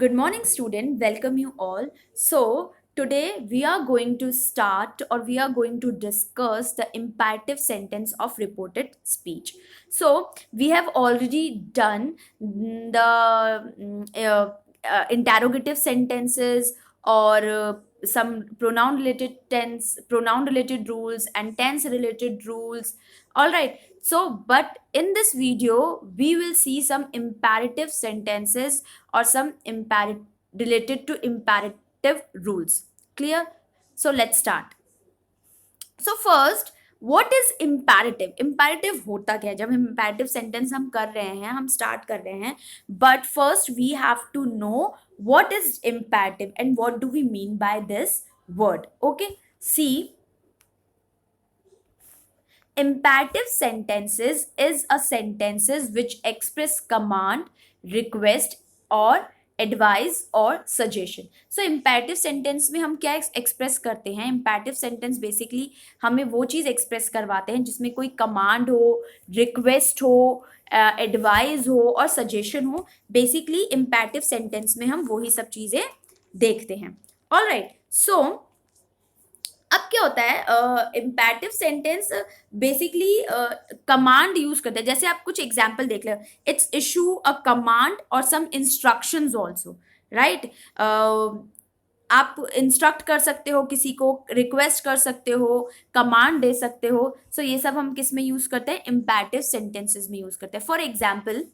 Good morning, student. Welcome you all. So, today we are going to start or we are going to discuss the imperative sentence of reported speech. So, we have already done the interrogative sentences or some pronoun related tense, pronoun related rules, and tense related rules. All right. So, but in this video, we will see some imperative sentences or some imperative related to imperative rules. Clear? So let's start. So first, what is imperative? Imperative होता क्या है? जब हम imperative sentence हम कर रहे हैं, हम start कर रहे हैं, but first we have to know what is imperative and what do we mean by this word. Okay, see, imperative sentences is a sentences which express command, request or advice और suggestion. सो इम्पैरेटिव sentence में हम क्या express करते हैं? इम्पैरेटिव sentence basically हमें वो चीज़ express करवाते हैं जिसमें कोई कमांड हो, रिक्वेस्ट हो, एडवाइस हो और सजेशन हो. बेसिकली इम्पैरेटिव सेंटेंस में हम वही सब चीज़ें देखते हैं. ऑलराइट, सो अब क्या होता है? इम्पैरेटिव सेंटेंस बेसिकली कमांड यूज करते हैं. जैसे आप कुछ एग्जांपल देख लो, इट्स इशू अ कमांड और सम इंस्ट्रक्शंस आल्सो, राइट? आप इंस्ट्रक्ट कर सकते हो किसी को, रिक्वेस्ट कर सकते हो, कमांड दे सकते हो. सो ये सब हम किस में यूज करते हैं? इम्पैरेटिव सेंटेंसेस में यूज करते हैं. For example,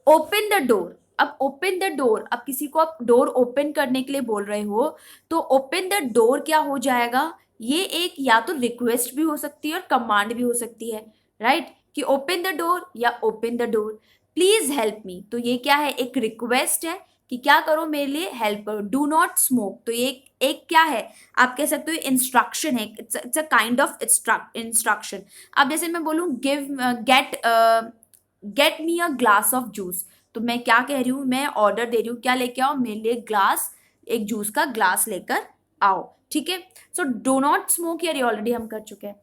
open the door. अब ओपन द डोर, अब किसी को आप डोर ओपन करने के लिए बोल रहे हो, तो ओपन द डोर क्या हो जाएगा? ये एक या तो रिक्वेस्ट भी हो सकती है और कमांड भी हो सकती है, राइट? कि ओपन द डोर या open the door, please help me. तो ये क्या है? एक रिक्वेस्ट है कि क्या करो, मेरे लिए हेल्प करो. डू नॉट स्मोक, तो ये एक क्या है? आप कह सकते हो इंस्ट्रक्शन है. It's a kind of instruction. अब जैसे मैं बोलूँ give get me a glass of juice, तो मैं क्या कह रही हूँ? मैं ऑर्डर दे रही हूँ, क्या लेके आओ? मेरे लिए ग्लास, एक जूस का ग्लास लेकर आओ. ठीक है. सो डो नॉट स्मोक यार, ये ऑलरेडी हम कर चुके हैं.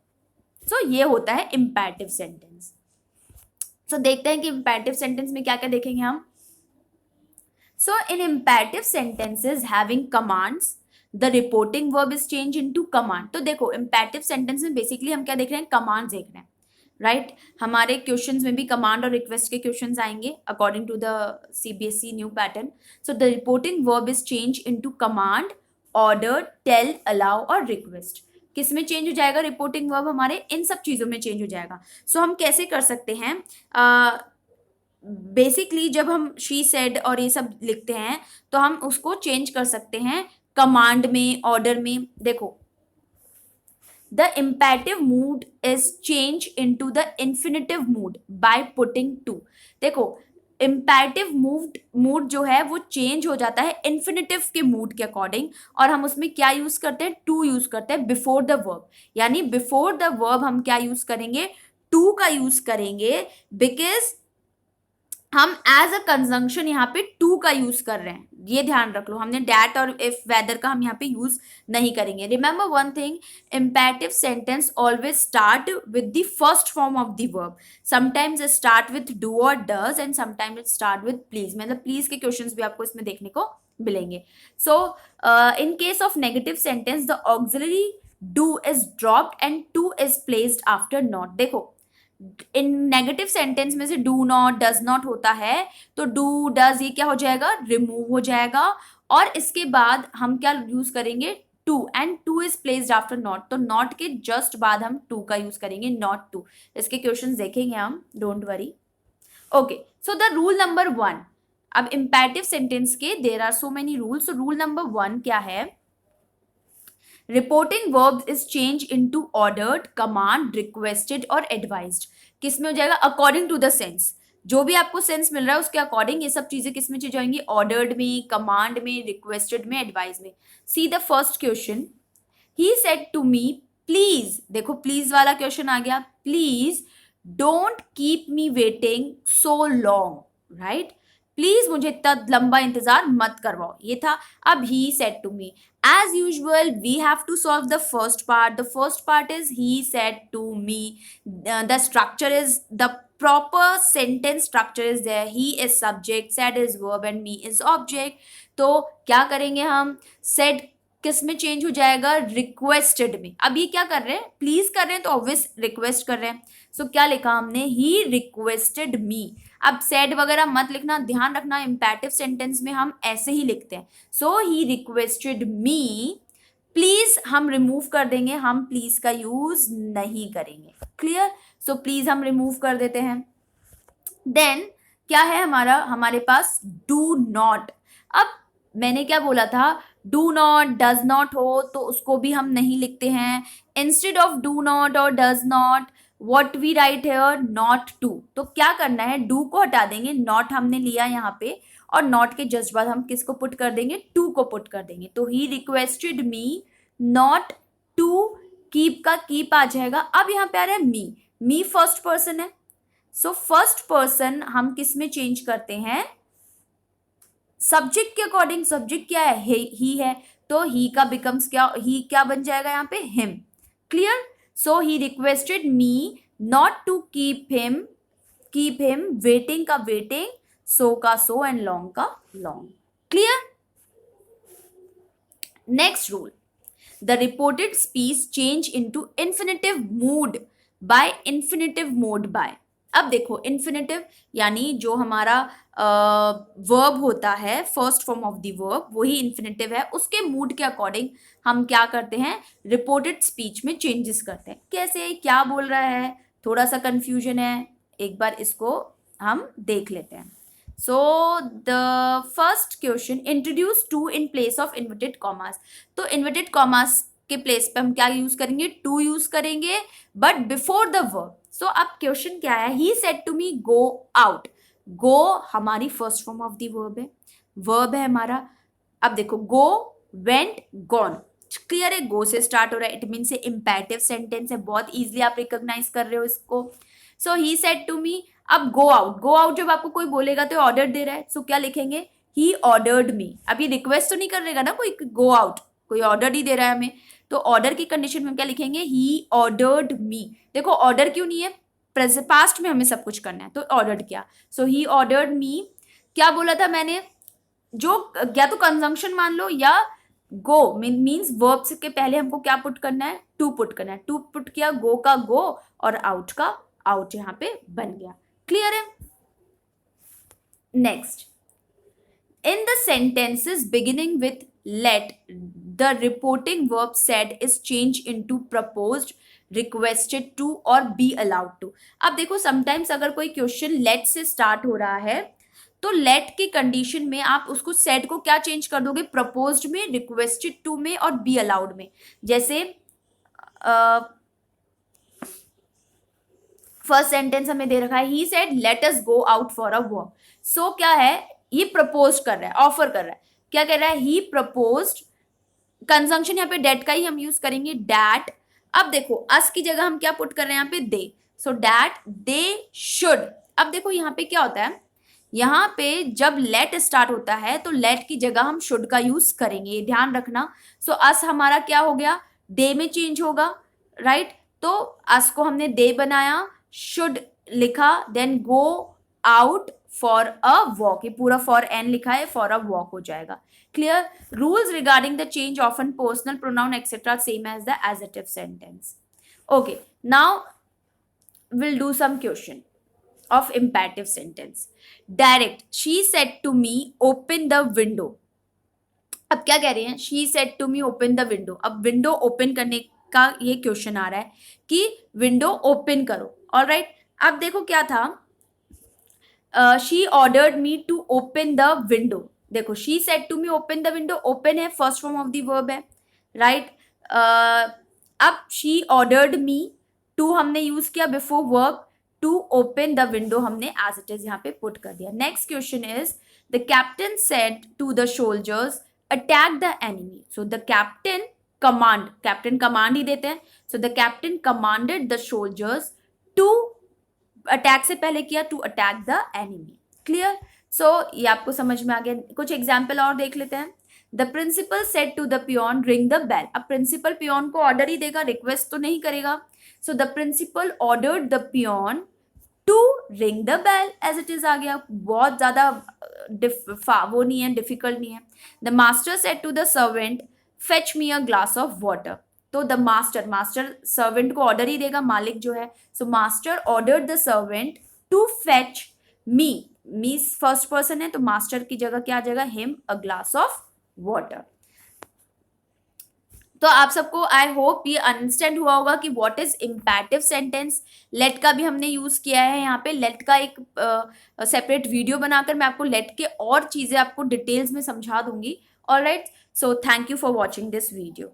सो ये होता है इम्पैरेटिव सेंटेंस. सो देखते हैं कि इम्पैरेटिव सेंटेंस में क्या क्या देखेंगे हम. So in imperative sentences having commands, the reporting verb is change into command. तो देखो, इम्पैरेटिव सेंटेंस में बेसिकली हम क्या देख रहे हैं? कमांड देख रहे हैं, राइट? हमारे क्वेश्चंस में भी कमांड और रिक्वेस्ट के क्वेश्चंस आएंगे according to the CBSE new pattern. So the reporting verb is change into command, order, tell, allow और रिक्वेस्ट. किस में चेंज हो जाएगा? रिपोर्टिंग वर्ब हमारे इन सब चीजों में चेंज हो जाएगा. सो हम कैसे कर सकते हैं? बेसिकली जब हम शी सेड और ये सब लिखते हैं तो हम उसको चेंज कर सकते हैं कमांड में, ऑर्डर में. देखो, the imperative mood is changed into the infinitive mood by putting to. देखो, imperative mood जो है वो चेंज हो जाता है इन्फिनेटिव के मूड के अकॉर्डिंग, और हम उसमें क्या यूज करते हैं? टू यूज करते हैं बिफोर द वर्ब. यानी बिफोर द वर्ब हम क्या यूज करेंगे? टू का यूज करेंगे, बिकॉज हम एज अ कंजंक्शन यहाँ पे टू का यूज कर रहे हैं. ये ध्यान रख लो, हमने डैट और इफ वेदर का हम यहाँ पे यूज नहीं करेंगे. Remember one thing, imperative sentence always start with the first form of the verb. Sometimes it start with do और does and sometimes it start with please. मतलब प्लीज के क्वेश्चंस भी आपको इसमें देखने को मिलेंगे. So in case of negative sentence, the auxiliary do is dropped and to is placed after not. देखो, इन नेगेटिव सेंटेंस में से डू नॉट, डज नॉट होता है, तो डू डज ये क्या हो जाएगा? रिमूव हो जाएगा. और इसके बाद हम क्या यूज करेंगे? To, and to is placed after not. तो नॉट के जस्ट बाद हम टू का यूज करेंगे, नॉट टू. इसके क्वेश्चंस देखेंगे हम, don't worry. Okay, so the rule number one. अब इम्पैरेटिव सेंटेंस के there are so many rules. तो रूल नंबर वन क्या है? Reporting verb is change into ordered, command, requested और एडवाइज्ड. किस में हो जाएगा? According to the sense. जो भी आपको सेंस मिल रहा है उसके अकॉर्डिंग ये सब चीजें किस में चेंज होंगी? ऑर्डर्ड में, कमांड में, रिक्वेस्टेड में, एडवाइज में. See the first question, he said to me please. देखो, प्लीज वाला क्वेश्चन आ गया. Please don't keep me waiting so long, right? Please मुझे इतना लंबा इंतजार मत करवाओ, ये था. अब he said to me, as usual we have to solve the first part. The first part is he said to me. The structure is the proper sentence structure is there. He is subject, said is verb and me is object. तो क्या करेंगे हम, said किस में change हो जाएगा, requested में. अब ये क्या कर रहे हैं, प्लीज कर रहे हैं तो ऑब्वियस रिक्वेस्ट कर रहे हैं. सो क्या लिखा हमने, ही रिक्वेस्टेड मी. अब सेड वगैरह मत लिखना, ध्यान रखना इंपैरेटिव सेंटेंस में हम ऐसे ही लिखते हैं. सो ही रिक्वेस्टेड मी. प्लीज हम रिमूव कर देंगे, हम प्लीज का यूज नहीं करेंगे. क्लियर. सो प्लीज हम रिमूव कर देते हैं. देन क्या है हमारे पास डू नॉट. अब मैंने क्या बोला था, डू नॉट डज नॉट हो तो उसको भी हम नहीं लिखते हैं. इंस्टेड ऑफ डू नॉट और does not what we write here, not to. तो क्या करना है, डू को हटा देंगे, नॉट हमने लिया यहाँ पे, और नॉट के जस्ट बाद हम किसको पुट कर देंगे, टू को पुट कर देंगे. तो he requested me not to keep का कीप आ जाएगा. अब यहाँ पे आ रहा है मी. मी फर्स्ट पर्सन है. सो फर्स्ट पर्सन हम किस में चेंज करते हैं, सब्जेक्ट के अकॉर्डिंग. सब्जेक्ट क्या है, ही है, तो ही का बिकम्स क्या, ही क्या बन जाएगा यहाँ पे, him. Clear. So he requested me not to keep him waiting का वेटिंग, सो का सो एंड लॉन्ग का long. Clear. Next rule, the reported speech change into infinitive mood by infinitive mode by. अब देखो infinitive यानी जो हमारा verb होता है, first form of the verb, वही इन्फिनिटिव है. उसके मूड के अकॉर्डिंग हम क्या करते हैं, रिपोर्टेड स्पीच में चेंजेस करते हैं. कैसे, क्या बोल रहा है, थोड़ा सा कंफ्यूजन है, एक बार इसको हम देख लेते हैं. So the first question, introduce to in place of inverted commas. तो इन्वर्टेड कॉमास के प्लेस पे हम क्या यूज करेंगे, टू यूज करेंगे, but before the verb. So अब क्वेश्चन क्या है, he said to me go out. Go हमारी first form of the verb है, वर्ब है हमारा. अब देखो गो, वेंट, गॉन. क्लियर है, गो से स्टार्ट हो रहा है, इट मीन से इंपैरेटिव सेंटेंस है, बहुत इजीली आप रिकॉग्नाइज कर रहे हो इसको. सो ही सेड टू मी. अब गो आउट, गो आउट जब आपको कोई बोलेगा तो ऑर्डर दे रहा है. सो क्या लिखेंगे, ही ऑर्डर्ड मी. अब ये रिक्वेस्ट तो नहीं करेगा ना कोई, गो आउट, कोई ऑर्डर ही दे रहा है हमें. तो ऑर्डर की कंडीशन में क्या लिखेंगे, ही ऑर्डर्ड मी. देखो ऑर्डर क्यों नहीं है, पास्ट में हमें सब कुछ करना है, तो ऑर्डर्ड किया. सो ही ऑर्डर्ड मी. क्या बोला था मैंने, जो या तो कंजंक्शन मान लो या गो मीन्स वर्ब के पहले हमको क्या पुट करना है, टू पुट करना है. टू पुट किया, गो का गो और आउट का आउट यहाँ पे बन गया. क्लियर है. Next, in the sentences beginning with let, the reporting verb said is changed into proposed, requested to or be allowed to. अब देखो समटाइम्स अगर कोई क्वेश्चन let से स्टार्ट हो रहा है तो let की कंडीशन में आप उसको said को क्या चेंज कर दोगे, proposed में, requested to में और be allowed में. जैसे फर्स्ट सेंटेंस हमें दे रखा है, he said let us go out for a walk. So क्या है, ये प्रपोज कर रहा है, ऑफर कर रहा है. क्या कह रहा है, ही प्रपोज्ड. कंजंक्शन यहाँ पे डेट का ही हम यूज करेंगे, डैट. अब देखो अस की जगह हम क्या पुट कर रहे हैं यहाँ पे, दे. So that they should. अब देखो यहाँ पे क्या होता है, यहाँ पे जब लेट स्टार्ट होता है तो लेट की जगह हम शुड का यूज करेंगे, ध्यान रखना. सो अस हमारा क्या हो गया, दे में चेंज होगा, राइट. तो अस को हमने दे बनाया, शुड लिखा, then go out for a walk. ये पूरा फॉर एन लिखा है, फॉर अ वॉक हो जाएगा. Clear. Rules regarding the change of an personal pronoun etcetera same as the adjective sentence. Okay, now will do some question of imperative sentence. Direct, she said to me open the window. अब क्या कह रहे हैं, she said to me open the window. अब window open करने का ये question आ रहा है कि विंडो ओपन करो. ऑलराइट. अब देखो क्या था, she ordered me to open the window. देखो she said to me open the window, open है, first form of the verb है, राइट. अब she ordered me, to हमने यूज किया before verb, to open the window हमने as it is यहाँ पे put कर दिया. Next question is, the captain said to the soldiers attack the enemy. So the captain command, captain command ही देते हैं. So the captain commanded the soldiers to, attack से पहले किया, to attack the enemy. Clear. सो ये आपको समझ में आ गया. कुछ एग्जाम्पल और देख लेते हैं. The principal said to the peon ring the bell. अब प्रिंसिपल पियोन को ऑर्डर ही देगा, रिक्वेस्ट तो नहीं करेगा. So the principal ordered the peon to ring the bell, as it is आ गया, बहुत ज्यादा वो नहीं है, डिफिकल्ट नहीं है. The master said to the servant fetch me a glass of water. तो द मास्टर, मास्टर सर्वेंट को ऑर्डर ही देगा, मालिक जो है. So master ordered the servant to fetch me, me first person है तो मास्टर की जगह क्या आ जाएगा, him a glass of water. तो आप सबको आई होप ये अंडरस्टैंड हुआ होगा कि व्हाट इज इम्पैरेटिव सेंटेंस. लेट का भी हमने यूज किया है यहाँ पे. लेट का एक सेपरेट वीडियो बनाकर मैं आपको लेट के और चीजें आपको डिटेल्स में समझा दूंगी. Alright, so thank you for watching this video.